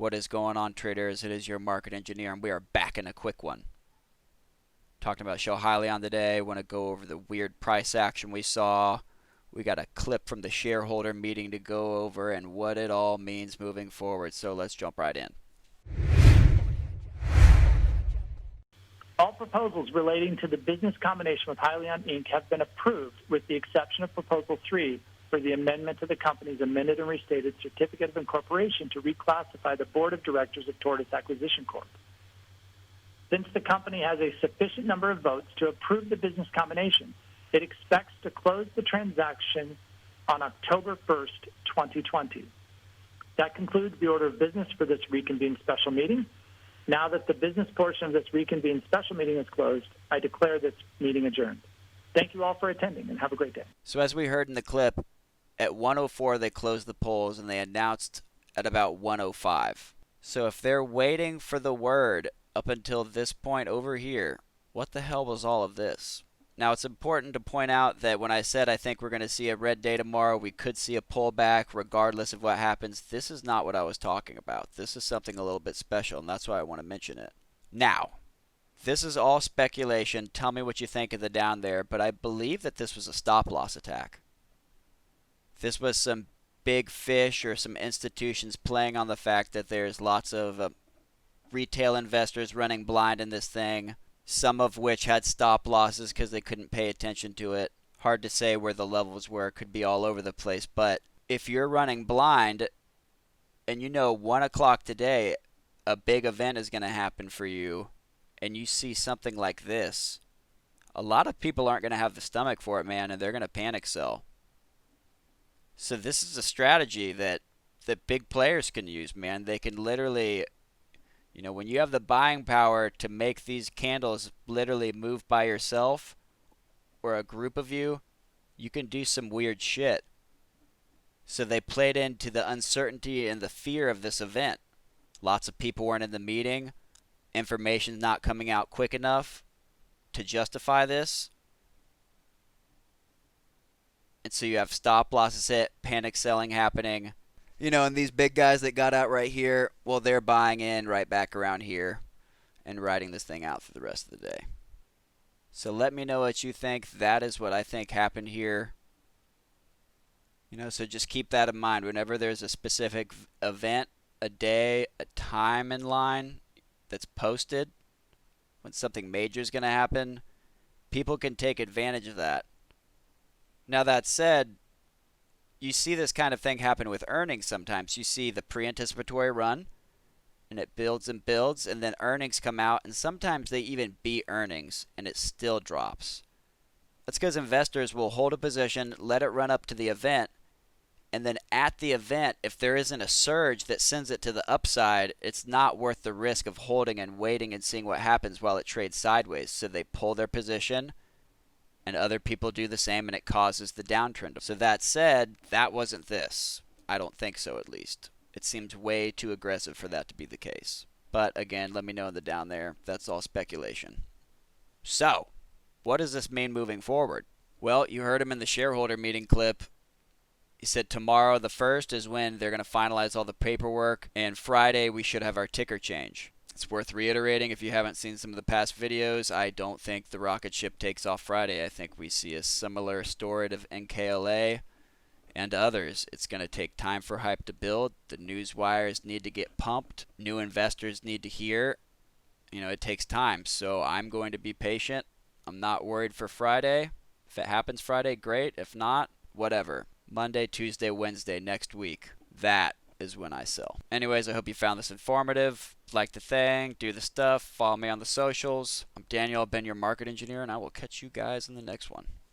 What is going on, traders? It is your market engineer, and we are back in a quick one. Talking about Hyliion today. Want to go over the weird price action we saw. We got a clip from the shareholder meeting to go over and what it all means moving forward. So let's jump right in. All proposals relating to the business combination with Hyliion, Inc. have been approved with the exception of Proposal 3 for the amendment to the company's amended and restated Certificate of Incorporation to reclassify the Board of Directors of Tortoise Acquisition Corp. Since the company has a sufficient number of votes to approve the business combination, it expects to close the transaction on October 1st, 2020. That concludes the order of business for this reconvened special meeting. Now that the business portion of this reconvened special meeting is closed, I declare this meeting adjourned. Thank you all for attending, and have a great day. So as we heard in the clip, at 1:04 they closed the polls, and they announced at about 1:05. So if they're waiting for the word up until this point over here, what the hell was all of this? Now, it's important to point out that when I said I think we're going to see a red day tomorrow, we could see a pullback regardless of what happens. This is not what I was talking about. This is something a little bit special, and that's why I want to mention it. Now, this is all speculation. Tell me what you think of the down there, but I believe that this was a stop-loss attack. This was some big fish or some institutions playing on the fact that there's lots of retail investors running blind in this thing. Some of which had stop losses because they couldn't pay attention to it. Hard to say where the levels were. It could be all over the place. But if you're running blind and you know 1 o'clock today a big event is going to happen for you and you see something like this, a lot of people aren't going to have the stomach for it, man, and they're going to panic sell. So this is a strategy that big players can use, man. They can literally... You know, when you have the buying power to make these candles literally move by yourself or a group of you, you can do some weird shit. So they played into the uncertainty and the fear of this event. Lots of people weren't in the meeting. Information's not coming out quick enough to justify this. And so you have stop losses hit, panic selling happening. You know, and these big guys that got out right here, well, they're buying in right back around here and riding this thing out for the rest of the day. So let me know what you think. That is what I think happened here. You know, so just keep that in mind. Whenever there's a specific event, a day, a time in line that's posted, when something major is going to happen, people can take advantage of that. Now, that said, you see this kind of thing happen with earnings sometimes. You see the pre-anticipatory run, and it builds and builds, and then earnings come out, and sometimes they even beat earnings, and it still drops. That's because investors will hold a position, let it run up to the event, and then at the event, if there isn't a surge that sends it to the upside, it's not worth the risk of holding and waiting and seeing what happens while it trades sideways. So they pull their position, and other people do the same, and it causes the downtrend. So that said, that wasn't this. I don't think so, at least. It seems way too aggressive for that to be the case. But again, let me know in the down there. That's all speculation. So, what does this mean moving forward? Well, you heard him in the shareholder meeting clip. He said tomorrow, the 1st, is when they're going to finalize all the paperwork, and Friday we should have our ticker change. It's worth reiterating if you haven't seen some of the past videos. I don't think the rocket ship takes off Friday. I think we see a similar story to NKLA and others. It's going to take time for hype to build. The news wires need to get pumped. New investors need to hear. You know, it takes time. So I'm going to be patient. I'm not worried for Friday. If it happens Friday, great. If not, whatever. Monday, Tuesday, Wednesday, next week. That is when I sell. Anyways, I hope you found this informative. Like the thing, do the stuff, follow me on the socials. I'm Daniel, I've been your market engineer, and I will catch you guys in the next one.